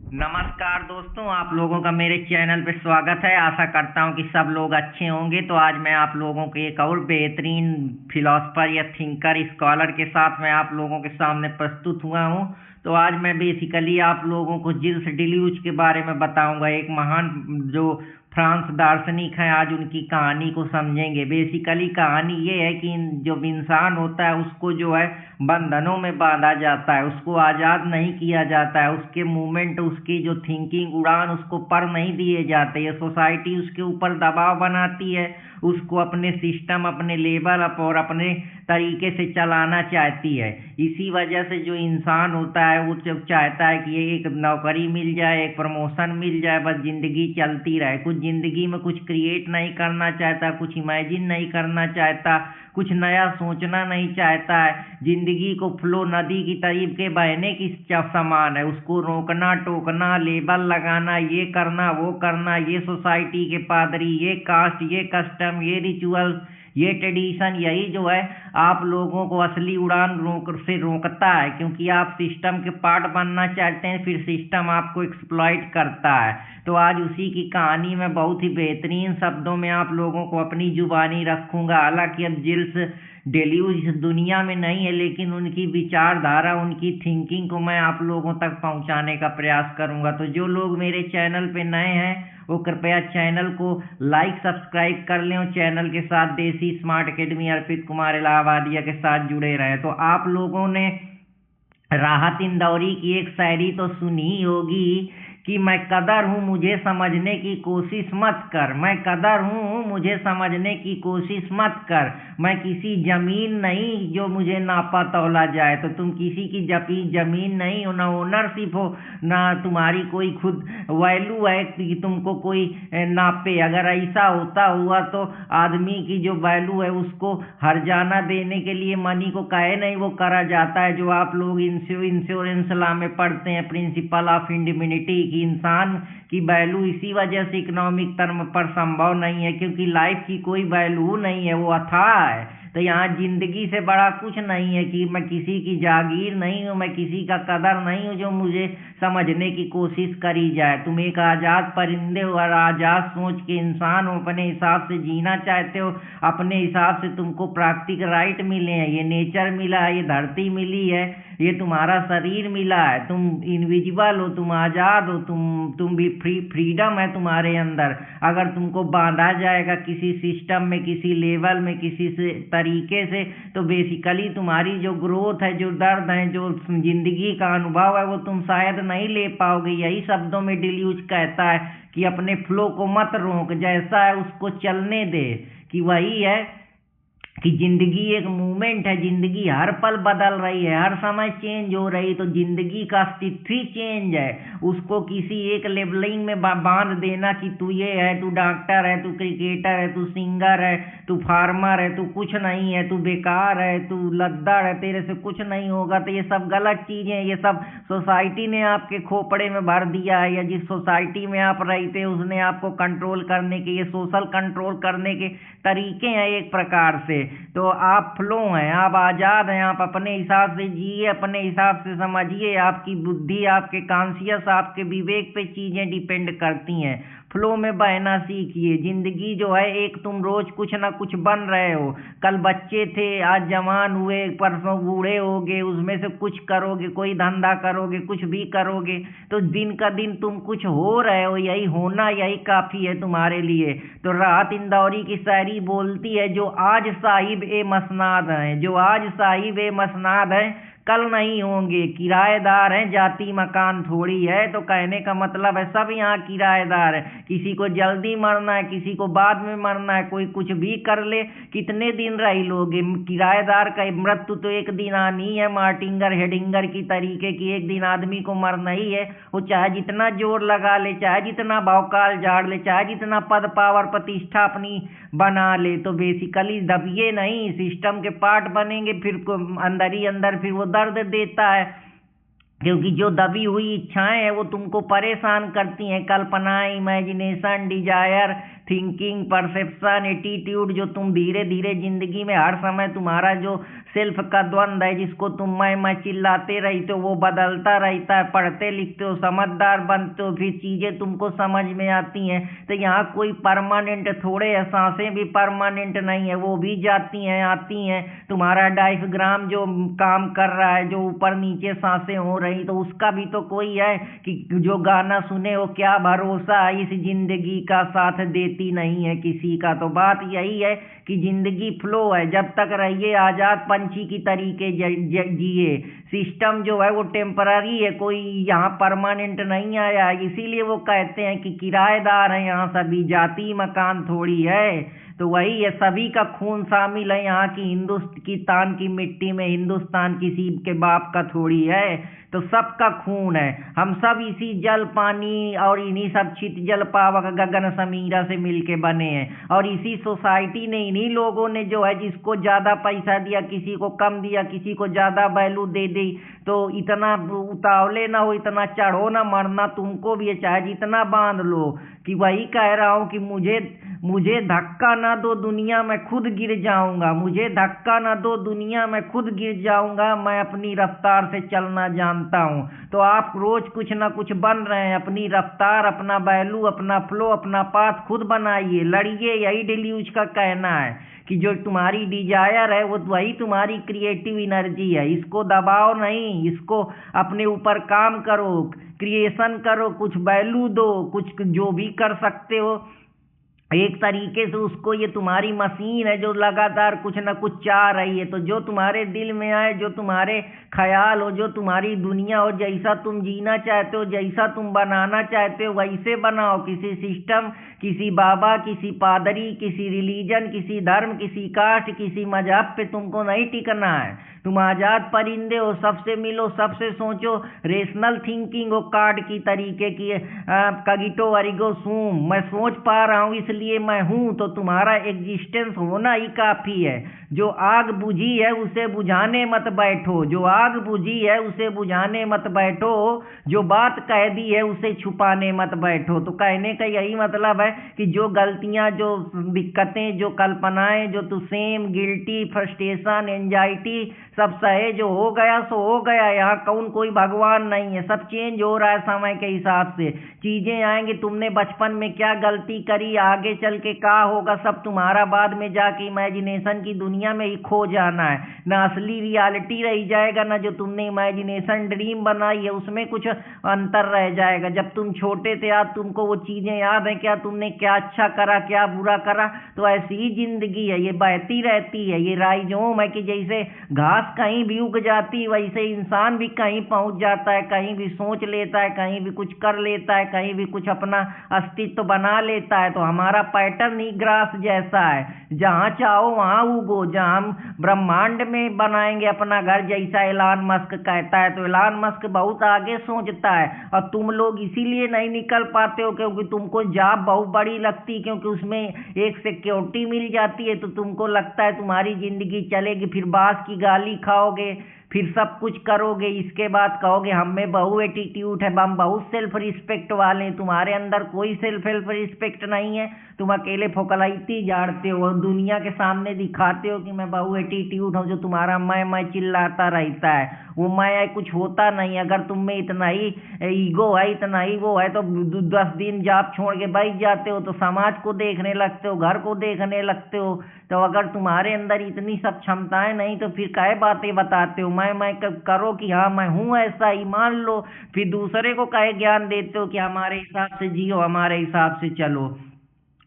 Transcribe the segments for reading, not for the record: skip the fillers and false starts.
नमस्कार दोस्तों, आप लोगों का मेरे चैनल पे स्वागत है। आशा करता हूँ कि सब लोग अच्छे होंगे। तो आज मैं आप लोगों के एक और बेहतरीन फिलोसफर या थिंकर स्कॉलर के साथ मैं आप लोगों के सामने प्रस्तुत हुआ हूँ। तो आज मैं बेसिकली आप लोगों को जिल्स डिल्यूज के बारे में बताऊंगा। एक महान जो फ्रांस दार्शनिक है, आज उनकी कहानी को समझेंगे। बेसिकली कहानी ये है कि जो इंसान होता है उसको जो है बंधनों में बांधा जाता है, उसको आज़ाद नहीं किया जाता है, उसके मूवमेंट, उसकी जो थिंकिंग, उड़ान उसको पर नहीं दिए जाते। ये सोसाइटी उसके ऊपर दबाव बनाती है, उसको अपने सिस्टम, अपने लेवल अप और अपने तरीके से चलाना चाहती है। इसी वजह से जो इंसान होता है वो जब चाहता है कि ये एक नौकरी मिल जाए, एक प्रमोशन मिल जाए, बस ज़िंदगी चलती रहे। कुछ ज़िंदगी में कुछ क्रिएट नहीं करना चाहता, कुछ इमेजिन नहीं करना चाहता, कुछ नया सोचना नहीं चाहता है। जिंदगी को फ्लो नदी की तरीके बहने की समान है। उसको रोकना टोकना, लेबल लगाना, ये करना वो करना, ये सोसाइटी के पादरी, ये कास्ट, ये कस्टम, ये रिचुअल, ये ट्रेडिशन, यही जो है आप लोगों को असली उड़ान रोकता है। क्योंकि आप सिस्टम के पार्ट बनना चाहते हैं, फिर सिस्टम आपको एक्सप्लॉइट करता है। तो आज उसी की कहानी में बहुत ही बेहतरीन शब्दों में आप लोगों को अपनी जुबानी रखूंगा। हालांकि अब जिल्स डेल्यूज इस दुनिया में नहीं है, लेकिन उनकी विचारधारा, उनकी थिंकिंग को मैं आप लोगों तक पहुंचाने का प्रयास करूंगा। तो जो लोग मेरे चैनल पे नए हैं वो कृपया चैनल को लाइक सब्सक्राइब कर लें और चैनल के साथ देसी स्मार्ट एकेडमी अर्पित कुमार इलाहाबादिया के साथ जुड़े रहें। तो आप लोगों ने राहत इंदौरी की एक शायरी तो सुनी होगी कि मैं कदर हूँ मुझे समझने की कोशिश मत कर, मैं कदर हूँ मुझे समझने की कोशिश मत कर, मैं किसी जमीन नहीं जो मुझे नापा तौला जाए। तो तुम किसी की जमीन नहीं हो, ना ओनरशिप हो, ना तुम्हारी कोई खुद वैल्यू है कि तुमको कोई नापे। अगर ऐसा होता हुआ तो आदमी की जो वैल्यू है उसको हर्जाना देने के लिए मनी को काहे नहीं वो करा जाता है, जो आप लोग इंश्योरेंस लॉ में पढ़ते हैं, प्रिंसिपल ऑफ इंडिमिनिटी की। इंसान की वैल्यू इसी वजह से इकोनॉमिक टर्म पर संभव नहीं है, क्योंकि लाइफ की कोई वैल्यू नहीं है, वो अथाह है। तो यहाँ जिंदगी से बड़ा कुछ नहीं है कि मैं किसी की जागीर नहीं हूँ, मैं किसी का कदर नहीं हूँ जो मुझे समझने की कोशिश करी जाए। तुम एक आज़ाद परिंदे हो और आज़ाद सोच के इंसान हो, अपने हिसाब से जीना चाहते हो, अपने हिसाब से तुमको प्राकृतिक राइट मिले हैं, ये नेचर मिला है, ये धरती मिली है, ये तुम्हारा शरीर मिला है। तुम इनविजिबल हो, तुम आज़ाद हो, तुम भी फ्रीडम है तुम्हारे अंदर। अगर तुमको बांधा जाएगा किसी सिस्टम में, किसी लेवल में, किसी से तरीके से, तो बेसिकली तुम्हारी जो ग्रोथ है, जो दर्द है, जो जिंदगी का अनुभव है, वो तुम शायद नहीं ले पाओगे। यही शब्दों में डिल्यूज कहता है कि अपने फ्लो को मत रोक, जैसा है उसको चलने दे। कि वही है कि जिंदगी एक मूवमेंट है, जिंदगी हर पल बदल रही है, हर समय चेंज हो रही। तो जिंदगी का अस्तित्व ही चेंज है। उसको किसी एक लेबलिंग में बांध देना कि तू ये है, तू डॉक्टर है, तू क्रिकेटर है, तू सिंगर है, तू फार्मर है, तू कुछ नहीं है, तू बेकार है, तू लद्दड़ है, तेरे से कुछ नहीं होगा, तो ये सब गलत चीजें हैं। ये सब सोसाइटी ने आपके खोपड़े में भर दिया है, या जिस सोसाइटी में आप रहते उसने आपको कंट्रोल करने के, ये सोशल कंट्रोल करने के तरीके हैं एक प्रकार से। तो आप फ्लो हैं, आप आज़ाद हैं, आप अपने हिसाब से जिए, अपने हिसाब से समझिए। आपकी बुद्धि, आपके कॉन्शियस, आपके विवेक पे चीज़ें डिपेंड करती हैं। फ्लो में बहना सीखिए। जिंदगी जो है एक, तुम रोज कुछ ना कुछ बन रहे हो। कल बच्चे थे, आज जवान हुए, परसों बूढ़े होगे, उसमें से कुछ करोगे, कोई धंधा करोगे, कुछ भी करोगे, तो दिन का दिन तुम कुछ हो रहे हो। यही होना, यही काफी है तुम्हारे लिए। तो राहत इंदौरी की शायरी बोलती है, जो आज साहिब ए मसनाद हैं, जो आज साहिब ए मसनाद हैं, कल नहीं होंगे। किराएदार हैं, जाति मकान थोड़ी है। तो कहने का मतलब है सब यहाँ किराएदार है। किसी को जल्दी मरना है, किसी को बाद में मरना है, कोई कुछ भी कर ले। कितने दिन रह लोगे? किराएदार का मृत्यु तो एक दिन आनी है, मार्टिंगर हेडिंगर की तरीके की। एक दिन आदमी को मरना ही है। वो चाहे जितना जोर लगा ले, चाहे जितना भौकाल झाड़ ले, चाहे जितना पद पावर प्रतिष्ठा अपनी बना ले, तो बेसिकली दबिए नहीं, सिस्टम के पार्ट बनेंगे। फिर अंदर ही अंदर फिर वो दर्द देता है, क्योंकि जो दबी हुई इच्छाएं हैं वो तुमको परेशान करती हैं। कल्पनाएं, imagination, desire, thinking, perception, attitude, जो तुम धीरे धीरे जिंदगी में हर समय तुम्हारा जो सेल्फ का द्वंद है, जिसको तुम मैं चिल्लाते रहते हो, वो बदलता रहता है। पढ़ते लिखते हो, समझदार बनते हो, फिर चीजें तुमको समझ में आती हैं। तो यहाँ कोई परमानेंट थोड़े है, सांसें भी परमानेंट नहीं है, वो भी जाती हैं आती हैं। तुम्हारा डायफ्राम जो काम कर रहा है, जो ऊपर नीचे सांसें हो रही, तो उसका भी तो कोई है कि जो गाना सुने हो क्या भरोसा, इस जिंदगी का साथ देती नहीं है किसी का। तो बात यही है कि जिंदगी फ्लो है, जब तक रहिए आजाद पंछी की तरीके जिए। सिस्टम जो है वो टेम्पररी है, कोई यहाँ परमानेंट नहीं आया। इसीलिए वो कहते हैं कि किराएदार है यहाँ सभी, जाति मकान थोड़ी है। तो वही है, सभी का खून शामिल है यहाँ की हिंदुस्तान की मिट्टी में। हिंदुस्तान किसी के बाप का थोड़ी है, तो सबका खून है। हम सब इसी जल पानी और इन्हीं सब छित जल पावक गगन समीरा से मिलके बने हैं। और इसी सोसाइटी ने, इन्हीं लोगों ने जो है, जिसको ज्यादा पैसा दिया, किसी को कम दिया, किसी को ज्यादा वैल्यू दे दी। तो इतना उतावले ना हो, इतना चढ़ो ना, मरना तुमको भी है, चाहे जितना बांध लो। कि वही कह रहा हूँ कि मुझे धक्का ना दो दुनिया, मैं खुद गिर जाऊंगा। मुझे धक्का ना दो दुनिया, मैं खुद गिर जाऊंगा। मैं अपनी रफ्तार से चलना जानता हूँ। तो आप रोज कुछ ना कुछ बन रहे हैं, अपनी रफ्तार, अपना वैल्यू, अपना फ्लो, अपना पाथ खुद बनाइए, लड़िए। यही डिल्यूज का कहना है कि जो तुम्हारी डिजायर है वो वही तुम्हारी क्रिएटिव एनर्जी है। इसको दबाओ नहीं, इसको अपने ऊपर काम करो, क्रिएशन करो, कुछ वैल्यू दो, कुछ जो भी कर सकते हो एक तरीके से उसको। ये तुम्हारी मशीन है जो लगातार कुछ ना कुछ चाह रही है। तो जो तुम्हारे दिल में आए, जो तुम्हारे ख्याल हो, जो तुम्हारी दुनिया हो, जैसा तुम जीना चाहते हो, जैसा तुम बनाना चाहते हो, वैसे बनाओ। किसी सिस्टम, किसी बाबा, किसी पादरी, किसी रिलीजन, किसी धर्म, किसी कास्ट, किसी मजहब पे तुमको नहीं टिकना है। तुम आजाद परिंदे हो, सबसे मिलो, सबसे सोचो। रेशनल थिंकिंग हो, कार्ड की तरीके की। कगिटो अरिगो सूम, मैं सोच पा रहा हूँ इसलिए मैं हूँ। तो तुम्हारा एग्जिस्टेंस होना ही काफी है। जो आग बुझी है उसे बुझाने मत बैठो, जो आग बुझी है उसे बुझाने मत बैठो, जो बात कह दी है उसे छुपाने मत बैठो। तो कहने का यही मतलब है कि जो गलतियां, जो दिक्कतें, जो कल्पनाएं, जो तू सेम, गिल्टी, फ्रस्ट्रेशन, एंजाइटी सब सहे, जो हो गया सो हो गया। यहाँ कौन कोई भगवान नहीं है, सब चेंज हो रहा है समय के हिसाब से। चीजें आएंगी, तुमने बचपन में क्या गलती करी, आगे चल के क्या होगा, सब तुम्हारा बाद में जाके इमेजिनेशन की दुनिया में ही खो जाना है। ना असली रियलिटी रह जाएगा, ना जो तुमने इमेजिनेशन ड्रीम बनाई है उसमें कुछ अंतर रह जाएगा। जब तुम छोटे थे याद, तुमको वो चीजें याद है क्या, तुमने क्या अच्छा करा, क्या बुरा करा। तो ऐसी ही जिंदगी है, ये बहती रहती है। ये राइजोम है कि जैसे घास कहीं भी उग जाती, वैसे इंसान भी कहीं पहुंच जाता है, कहीं भी सोच लेता है, कहीं भी कुछ कर लेता है, कहीं भी कुछ अपना अस्तित्व बना लेता है। तो हमारा पैटर्न ही ग्रास जैसा है, जहां चाहो वहां उगो। जहां हम ब्रह्मांड में बनाएंगे अपना घर, जैसा एलान मस्क कहता है। तो एलान मस्क बहुत आगे सोचता है, और तुम लोग इसीलिए नहीं निकल पाते हो क्योंकि तुमको जॉब बहुत बड़ी लगती, क्योंकि उसमें एक सिक्योरिटी मिल जाती है। तो तुमको लगता है तुम्हारी जिंदगी चलेगी, फिर बास की गाली खाओगे, फिर सब कुछ करोगे, इसके बाद कहोगे हम में बहु एटीट्यूड है, हम बहुत सेल्फ रिस्पेक्ट वाले हैं। तुम्हारे अंदर कोई सेल्फ रिस्पेक्ट नहीं है। तुम अकेले फोकलाइती झाड़ते हो, दुनिया के सामने दिखाते हो कि मैं बहु एटीट्यूड हूँ। जो तुम्हारा मैं चिल्लाता रहता है, वो मैं कुछ होता नहीं। अगर तुम में इतना ही ईगो है, इतना ही वो है, तो 10 दिन जॉब छोड़ के बैठ जाते हो, तो समाज को देखने लगते हो, घर को देखने लगते हो। तो अगर तुम्हारे अंदर इतनी सब क्षमताएं नहीं, तो फिर क्या बातें बताते हो। मैं करो कि हाँ मैं हूँ ऐसा ही मान लो, फिर दूसरे को कहे ज्ञान देते हो कि हमारे हिसाब से जियो, हमारे हिसाब से चलो।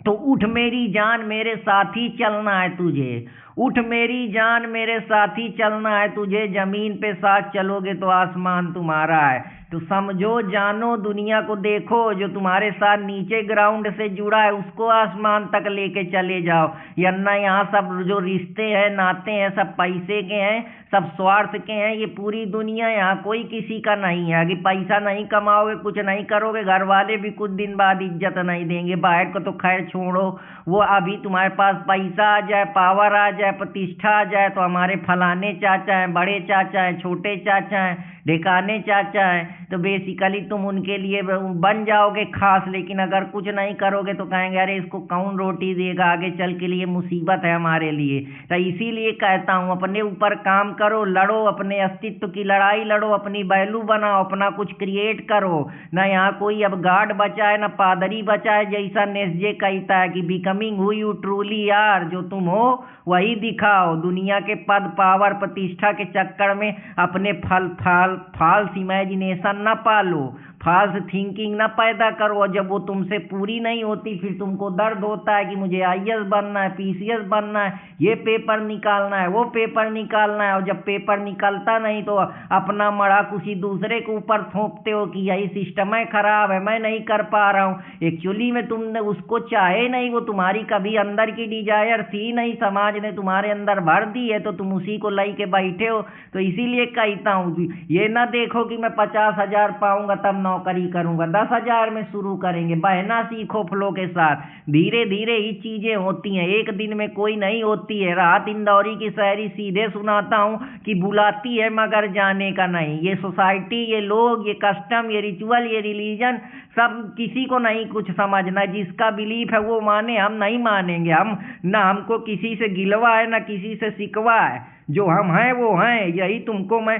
तो उठ मेरी जान, मेरे साथ ही चलना है तुझे। उठ मेरी जान, मेरे साथ ही चलना है तुझे। जमीन पे साथ चलोगे तो आसमान तुम्हारा है। तो समझो, जानो, दुनिया को देखो। जो तुम्हारे साथ नीचे ग्राउंड से जुड़ा है उसको आसमान तक लेके चले जाओ। वरना यहाँ सब जो रिश्ते हैं, नाते हैं, सब पैसे के हैं, सब स्वार्थ के हैं। ये पूरी दुनिया, यहाँ कोई किसी का नहीं है। अगर पैसा नहीं कमाओगे, कुछ नहीं करोगे, घर वाले भी कुछ दिन बाद इज्जत नहीं देंगे। बाहर को तो खैर छोड़ो, वो अभी तुम्हारे पास पैसा आ जाए, पावर आ जाए, प्रतिष्ठा आ जाए तो हमारे फलाने चाचा हैं, बड़े चाचा हैं, छोटे चाचा हैं, ढेकाने चाचा हैं, तो बेसिकली तुम उनके लिए बन जाओगे खास। लेकिन अगर कुछ नहीं करोगे तो कहेंगे अरे इसको कौन रोटी देगा, आगे चल के लिए मुसीबत है हमारे लिए। तो इसीलिए कहता हूँ अपने ऊपर काम करो, लड़ो, अपने अस्तित्व की लड़ाई लड़ो, अपनी वैल्यू बनाओ, अपना कुछ क्रिएट करो। ना यहाँ कोई अब गार्ड बचा है, ना पादरी बचा है। जैसा नेस्जे कहता है कि becoming who you truly are, जो तुम हो वही दिखाओ। दुनिया के पद, पावर, प्रतिष्ठा के चक्कर में अपने फाल्स इमेजिनेशन ना पालो, फाल्स थिंकिंग ना पैदा करो। और जब वो तुमसे पूरी नहीं होती फिर तुमको दर्द होता है कि मुझे आईएएस बनना है, पीसीएस बनना है, ये पेपर निकालना है, वो पेपर निकालना है। और जब पेपर निकलता नहीं तो अपना मड़ा किसी दूसरे के ऊपर थोपते हो कि यही सिस्टम है खराब है, मैं नहीं कर पा रहा हूँ। एक्चुअली में तुमने उसको चाहे नहीं, वो तुम्हारी कभी अंदर की डिजायर थी नहीं, समाज ने तुम्हारे अंदर भर दी है तो तुम उसी को लाई के बैठे हो। तो इसीलिए कहता हूँ ये ना देखो कि मैं 50,000 पाऊंगा तब नौकरी करूंगा। 10,000 में शुरू करेंगे, बहना सीखो फ्लो के साथ। धीरे धीरे ही चीजें होती हैं, एक दिन में कोई नहीं होती है। राहत इंदौरी की शायरी सीधे सुनाता हूँ कि बुलाती है मगर जाने का नहीं। ये सोसाइटी, ये लोग, ये कस्टम, ये रिचुअल, ये रिलीजन, सब किसी को नहीं कुछ समझना। जिसका बिलीफ है वो माने, हम नहीं मानेंगे। हम ना, हमको किसी से गिलवा है ना किसी से शिकवा है। जो हम हैं वो हैं, यही तुमको मैं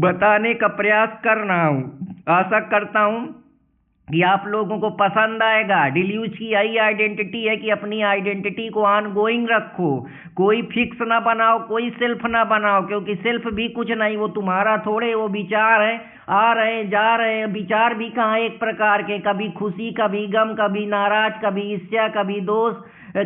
बताने का प्रयास कर रहा हूँ। आशा करता हूँ कि आप लोगों को पसंद आएगा। डिल्यूज की यही आइडेंटिटी है कि अपनी आइडेंटिटी को ऑन गोइंग रखो, कोई फिक्स ना बनाओ, कोई सेल्फ ना बनाओ, क्योंकि सेल्फ भी कुछ नहीं, वो तुम्हारा थोड़े, वो विचार है, आ रहे हैं जा रहे हैं। विचार भी कहाँ एक प्रकार के, कभी खुशी, कभी गम, कभी नाराज, कभी ईर्ष्या, कभी दोष,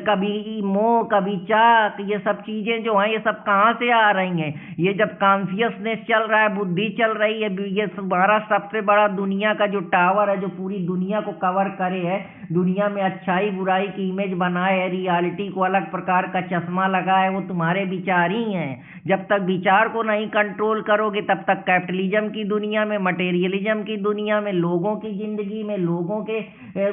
कभी मोह, कभी चाक। ये सब चीजें जो हैं ये सब कहाँ से आ रही हैं? ये जब कॉन्शियसनेस चल रहा है, बुद्धि चल रही है, ये हमारा सबसे बड़ा दुनिया का जो टावर है, जो पूरी दुनिया को कवर करे है, दुनिया में अच्छाई बुराई की इमेज बनाए है, रियलिटी को अलग प्रकार का चश्मा लगाए, वो तुम्हारे विचार ही हैं। जब तक विचार को नहीं कंट्रोल करोगे तब तक कैपिटलिज्म की दुनिया में, मटेरियलिज्म की दुनिया में, लोगों की जिंदगी में, लोगों के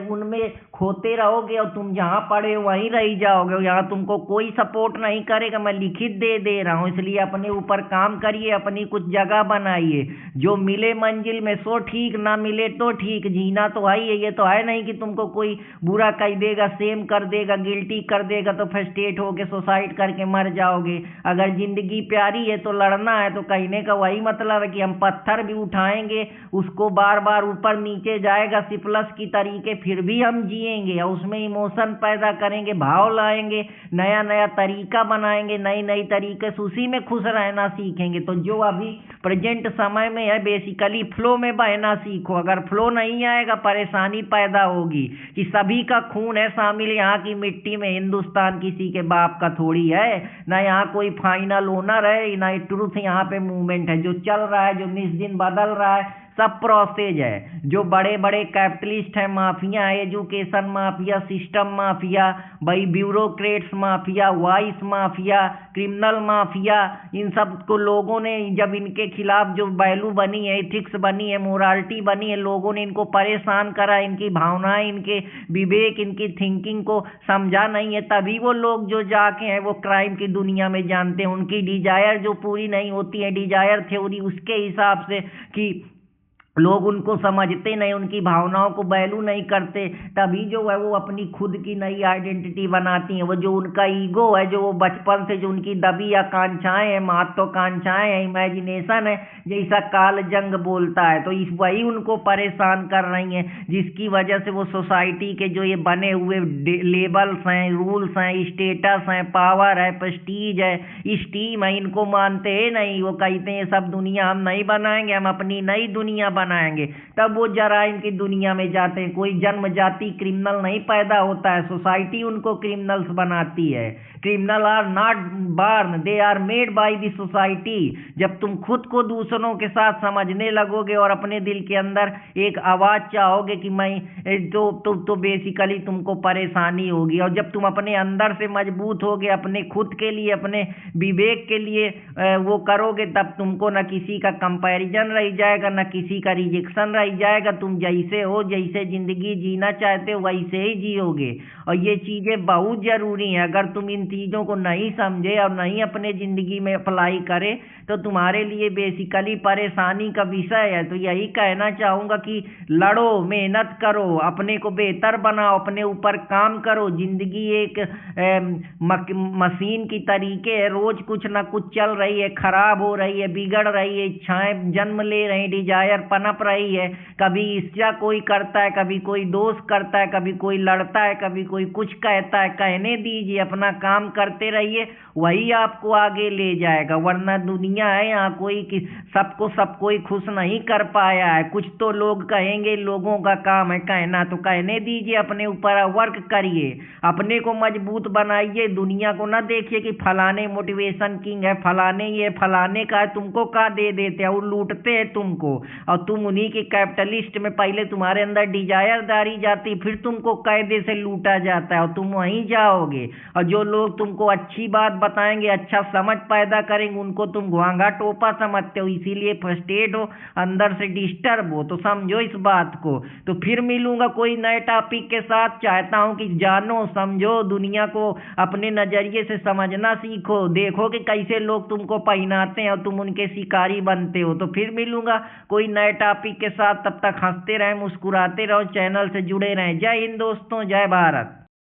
उनमें खोते रहोगे और तुम जहाँ पड़े हो वहीं रह जाओगे। यहाँ तुमको कोई सपोर्ट नहीं करेगा। मैं लिखित दे रहा हूँ, इसलिए अपने ऊपर काम करिए, अपनी कुछ जगह बनाइए। जो मिले मंजिल में सो ठीक, ना मिले तो ठीक। जीना तो है ही, ये तो है नहीं कि तुमको कोई बुरा कह देगा, सेम कर देगा, गिल्टी कर देगा तो फ्रस्ट्रेट होके सुसाइड करके मर जाओगे। अगर जिंदगी प्यारी है तो लड़ना है। तो कहने का वही मतलब है कि हम पत्थर भी उठाएंगे, उसको बार बार ऊपर नीचे जाएगा सिप्लस की तरीके, फिर भी हम जिएंगे और उसमें इमोशन पैदा करेंगे, भाव लाएंगे, नया नया तरीका बनाएंगे, नई नई तरीके से उसी में खुश रहना सीखेंगे। तो जो अभी प्रेजेंट समय में है, बेसिकली फ्लो में बहना सीखो। अगर फ्लो नहीं आएगा परेशानी पैदा होगी कि सभी का खून है शामिल यहाँ की मिट्टी में। हिंदुस्तान किसी के बाप का थोड़ी है, ना यहाँ कोई फाइनल ओनर है, ना ट्रूथ यहाँ पे मूवमेंट है। जो चल रहा है, जो निस्दिन बदल रहा है, सब प्रोसेज है। जो बड़े बड़े कैपिटलिस्ट हैं, mafia, education mafia, system mafia, भाई bureaucrats mafia, vice mafia, criminal mafia, इन सब को लोगों ने जब इनके खिलाफ जो वैल्यू बनी है, एथिक्स बनी है, मोरालिटी बनी है, लोगों ने इनको परेशान करा, इनकी भावनाएं, इनके विवेक, इनकी थिंकिंग को समझा नहीं है, तभी वो लोग जो जाके हैं वो क्राइम की दुनिया में जानते हैं। उनकी डिजायर जो पूरी नहीं होती है, डिजायर थ्योरी उसके हिसाब से कि लोग उनको समझते नहीं, उनकी भावनाओं को वैल्यू नहीं करते, तभी जो है वो अपनी खुद की नई आइडेंटिटी बनाती हैं। वो जो उनका ईगो है, जो वो बचपन से जो उनकी दबी आकांक्षाएं हैं, महत्वाकांक्षाएं हैं, इमेजिनेशन है, जैसा काल जंग बोलता है, तो इस वही उनको परेशान कर रही हैं, जिसकी वजह से वो सोसाइटी के जो ये बने हुए लेबल्स हैं, रूल्स हैं, स्टेटस हैं, पावर है, प्रेस्टीज है, स्टीम है, इनको मानते हैं नहीं। वो कहते हैं सब दुनिया हम नहीं बनाएंगे, हम अपनी नई दुनिया बनाएंगे, तब वो जराइम की दुनिया में जाते हैं। कोई जन्मजाति क्रिमिनल नहीं पैदा होता है, सोसाइटी उनको क्रिमिनल्स बनाती है। Criminal are not born, they are made by the society. जब तुम खुद को दूसरों के साथ समझने लगोगे और अपने दिल के अंदर एक आवाज चाहोगे कि मैं तो बेसिकली तुमको परेशानी होगी। और जब तुम अपने अंदर से मजबूत होगे, अपने खुद के लिए, अपने विवेक के लिए वो करोगे, तब तुमको न किसी का कंपैरिजन रह जाएगा, न किसी का रिजेक्शन रह जाएगा। तुम जैसे हो, जैसे जिंदगी जीना चाहते हो वैसे ही जियोगे। और ये चीजें बहुत जरूरी हैं। अगर तुम इन चीजों को नहीं समझे और नहीं अपने जिंदगी में अप्लाई करे तो तुम्हारे लिए बेसिकली परेशानी का विषय है। तो यही कहना चाहूंगा कि लड़ो, मेहनत करो, अपने को बेहतर बनाओ, अपने ऊपर काम करो। जिंदगी एक मशीन की तरीके है, रोज कुछ ना कुछ चल रही है, खराब हो रही है, बिगड़ रही है, इच्छाएं जन्म ले रही, डिजायर पनप रही है। कभी ईर्ष्या कोई करता है, कभी कोई दोस्त करता है, कभी कोई लड़ता है, कभी कोई कुछ कहता है। कहने दीजिए, अपना काम करते रहिए, वही आपको आगे ले जाएगा। वरना दुनिया है, यहाँ कोई सबको सब कोई खुश नहीं कर पाया है। कुछ तो लोग कहेंगे, लोगों का काम है कहना, तो कहने दीजिए, अपने ऊपर वर्क करिए, अपने को मजबूत बनाइए। दुनिया को ना देखिए कि फलाने मोटिवेशन किंग है, फलाने ये फलाने का है, तुमको का दे देते हैं और लूटते हैं तुमको। और तुम उन्हीं के कैपिटलिस्ट में पहले तुम्हारे अंदर डिजायर डाली जाती, फिर तुमको कायदे से लूटा जाता है और तुम वहीं जाओगे। और जो लोग तुमको अच्छी बात बताएंगे, अच्छा समझ पैदा करेंगे, उनको तुम घुआंगा टोपा समझते हो, इसीलिए फ्रस्ट्रेट हो, अंदर से डिस्टर्ब हो। तो समझो इस बात को। तो फिर मिलूंगा कोई नए टॉपिक के साथ। चाहता हूं कि जानो, समझो, दुनिया को अपने नजरिए से समझना सीखो। देखो कि कैसे लोग तुमको पहनाते हैं और तुम उनके शिकारी बनते हो। तो फिर मिलूंगा कोई नए टॉपिक के साथ। तब तक हंसते रहे, मुस्कुराते रहो, चैनल से जुड़े रहें। जय हिंद दोस्तों, जय भारत।